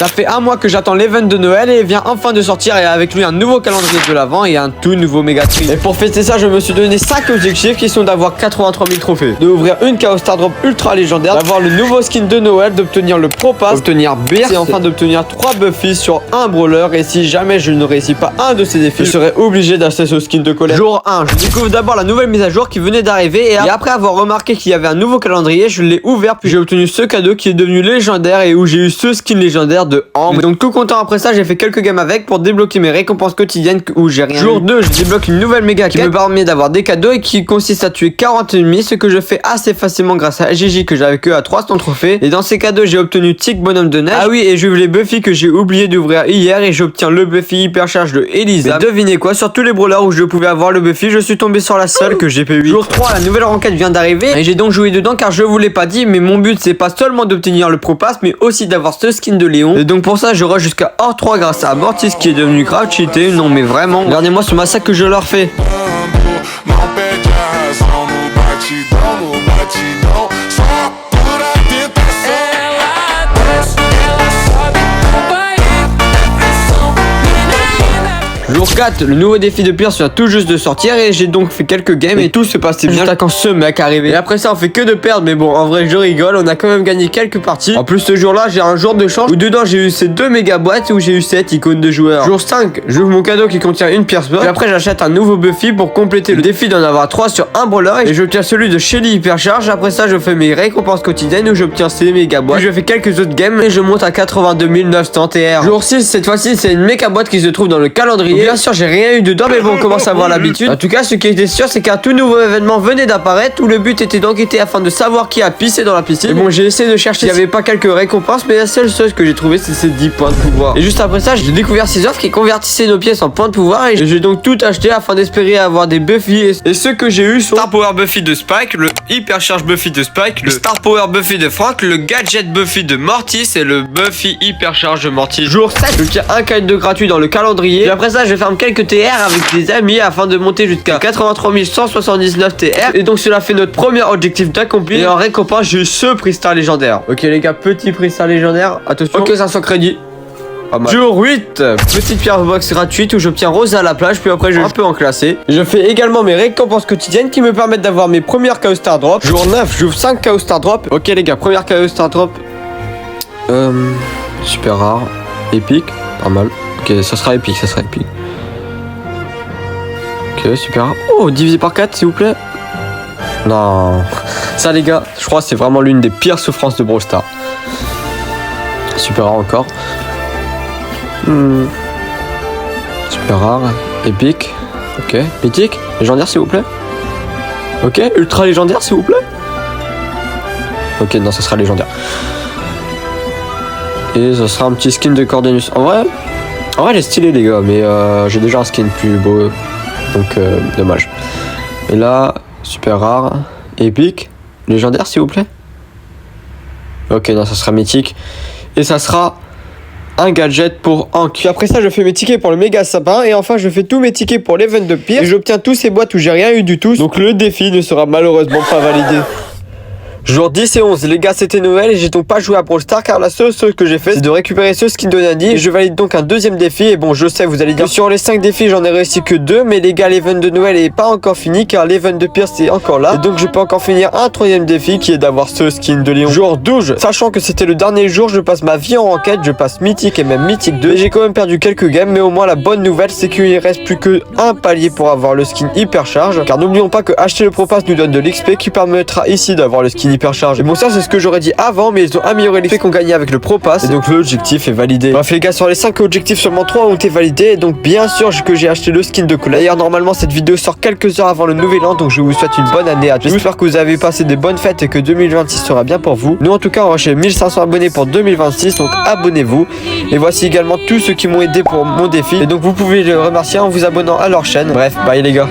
Ça fait un mois que j'attends l'event de Noël et il vient enfin de sortir et avec lui un nouveau calendrier de l'avant et un tout nouveau méga tree. Et pour fêter ça, je me suis donné 5 objectifs qui sont d'avoir 83 000 trophées, d'ouvrir une Chaos Star Drop ultra légendaire, d'avoir le nouveau skin de Noël, d'obtenir le Pro Pass, d'obtenir Burst et enfin d'obtenir 3 Buffy sur un brawler. Et si jamais je ne réussis pas un de ces défis, je serai obligé d'acheter ce skin de colère. Jour 1, je découvre d'abord la nouvelle mise à jour qui venait d'arriver et après avoir remarqué qu'il y avait un nouveau calendrier, je l'ai ouvert puis j'ai obtenu ce cadeau qui est devenu légendaire et où j'ai eu ce skin légendaire de Ambre. Donc tout content après ça, j'ai fait quelques games avec pour débloquer mes récompenses quotidiennes où j'ai rien. Jour 2, je débloque une nouvelle méga quête qui me permet d'avoir des cadeaux et qui consiste à tuer 40 ennemis, ce que je fais assez facilement grâce à Gigi que j'avais que à 300 trophées. Et dans ces cadeaux, j'ai obtenu Tic bonhomme de neige. Ah oui, et j'ouvre les Buffy que j'ai oublié d'ouvrir hier et j'obtiens le Buffy hyper charge de Elisa. Mais devinez quoi, sur tous les brawlers où je pouvais avoir le Buffy, je suis tombé sur la seule que j'ai PU. Jour 3, la nouvelle enquête vient d'arriver et j'ai donc joué dedans car je vous l'ai pas dit, mais mon but c'est pas seulement d'obtenir le Pro Pass mais aussi d'avoir ce skin de Léon. Et donc pour ça, je rush jusqu'à Or 3 grâce à Mortis qui est devenu grave cheaté. Non mais vraiment, regardez-moi ce massacre que je leur fais. Jour 4, le nouveau défi de Pierce vient tout juste de sortir et j'ai donc fait quelques games et tout se passait bien jusqu'à quand ce mec arrivait. Et après ça on fait que de perdre, mais bon en vrai je rigole, on a quand même gagné quelques parties. En plus ce jour là j'ai un jour de chance où dedans j'ai eu ces 2 méga boîtes où j'ai eu 7 icônes de joueurs. Jour 5, j'ouvre mon cadeau qui contient une Pierce Box. Et après j'achète un nouveau Buffy pour compléter le défi d'en avoir 3 sur un brawler et j'obtiens celui de Shelly hyper charge. Après ça je fais mes récompenses quotidiennes où j'obtiens ces méga boîtes. Puis je fais quelques autres games et je monte à 82 900 TR. Jour 6, cette fois-ci c'est une méga boîte qui se trouve dans le calendrier. Bien sûr j'ai rien eu dedans mais bon on commence à avoir l'habitude. En tout cas ce qui était sûr c'est qu'un tout nouveau événement venait d'apparaître où le but était d'enquêter afin de savoir qui a pissé dans la piscine. Et bon j'ai essayé de chercher s'il n'y avait pas quelques récompenses mais la seule chose que j'ai trouvé c'est ces 10 points de pouvoir. Et juste après ça j'ai découvert ces offres qui convertissaient nos pièces en points de pouvoir et j'ai donc tout acheté afin d'espérer avoir des Buffy et ceux que j'ai eu sont Star Power Buffy de Spike, le Hyper Charge Buffy de Spike, le Star Power Buffy de Frank, le Gadget Buffy de Mortis et le Buffy Hyper Charge de Mortis. Jour 7, je tiens un cadeau gratuit dans le calendrier. Et après ça je ferme quelques TR avec des amis afin de monter jusqu'à 83 179 TR. Et donc cela fait notre premier objectif d'accompli. Et en récompense j'ai eu ce prix star légendaire. Ok les gars, petit prix star légendaire. Attention. Ok 500 crédits. Jour 8, petite pierre box gratuite où j'obtiens Rosa à la plage, puis après je un peu enclassé. Je fais également mes récompenses quotidiennes qui me permettent d'avoir mes premières Chaos Star Drop. Jour 9, j'ouvre 5 Chaos Star Drop. Ok les gars, première Chaos Star Drop. Super rare. Épique, pas mal. Ok, ça sera épique, ça sera épique. Ok, super rare. Oh, divisé par 4 s'il vous plaît. Non. Ça les gars, je crois que c'est vraiment l'une des pires souffrances de Brawl Stars. Super rare encore. Super rare, épique, ok, mythique, légendaire s'il vous plaît. Ok, ultra légendaire s'il vous plaît. Ok, non, ça sera légendaire. Et ça sera un petit skin de Cordenius. En vrai, elle est stylée les gars, mais j'ai déjà un skin plus beau, donc dommage. Et là, super rare, épique, légendaire s'il vous plaît. Ok, non, ça sera mythique. Et ça sera un gadget pour Hank. Puis après ça je fais mes tickets pour le méga sapin et enfin je fais tous mes tickets pour l'event de Pierce et j'obtiens tous ces boîtes où j'ai rien eu du tout, donc le défi ne sera malheureusement pas validé. Jour 10 et 11, les gars c'était Noël et j'ai donc pas joué à Brawl Stars car la seule chose que j'ai fait c'est de récupérer ce skin de Nani et je valide donc un deuxième défi. Et bon je sais vous allez dire que sur les 5 défis j'en ai réussi que 2, mais les gars l'event de Noël est pas encore fini car l'event de Pierce est encore là et donc je peux encore finir un troisième défi qui est d'avoir ce skin de Léon. Jour 12, sachant que c'était le dernier jour, je passe ma vie en enquête, je passe mythique et même mythique 2 et j'ai quand même perdu quelques games, mais au moins la bonne nouvelle c'est qu'il reste plus que un palier pour avoir le skin hyper charge, car n'oublions pas que acheter le Pro Pass nous donne de l'XP qui permettra ici d'avoir le skin hyper charge. Et bon ça c'est ce que j'aurais dit avant, mais ils ont amélioré l'effet qu'on gagnait avec le Pro Pass et donc l'objectif est validé. Bref les gars, sur les 5 objectifs seulement 3 ont été validés et donc bien sûr que j'ai acheté le skin de Cola. D'ailleurs normalement cette vidéo sort quelques heures avant le nouvel an, donc je vous souhaite une bonne année à tous. J'espère que vous avez passé des bonnes fêtes et que 2026 sera bien pour vous. Nous en tout cas on va chez 1500 abonnés pour 2026, donc abonnez-vous. Et voici également tous ceux qui m'ont aidé pour mon défi et donc vous pouvez les remercier en vous abonnant à leur chaîne. Bref, bye les gars.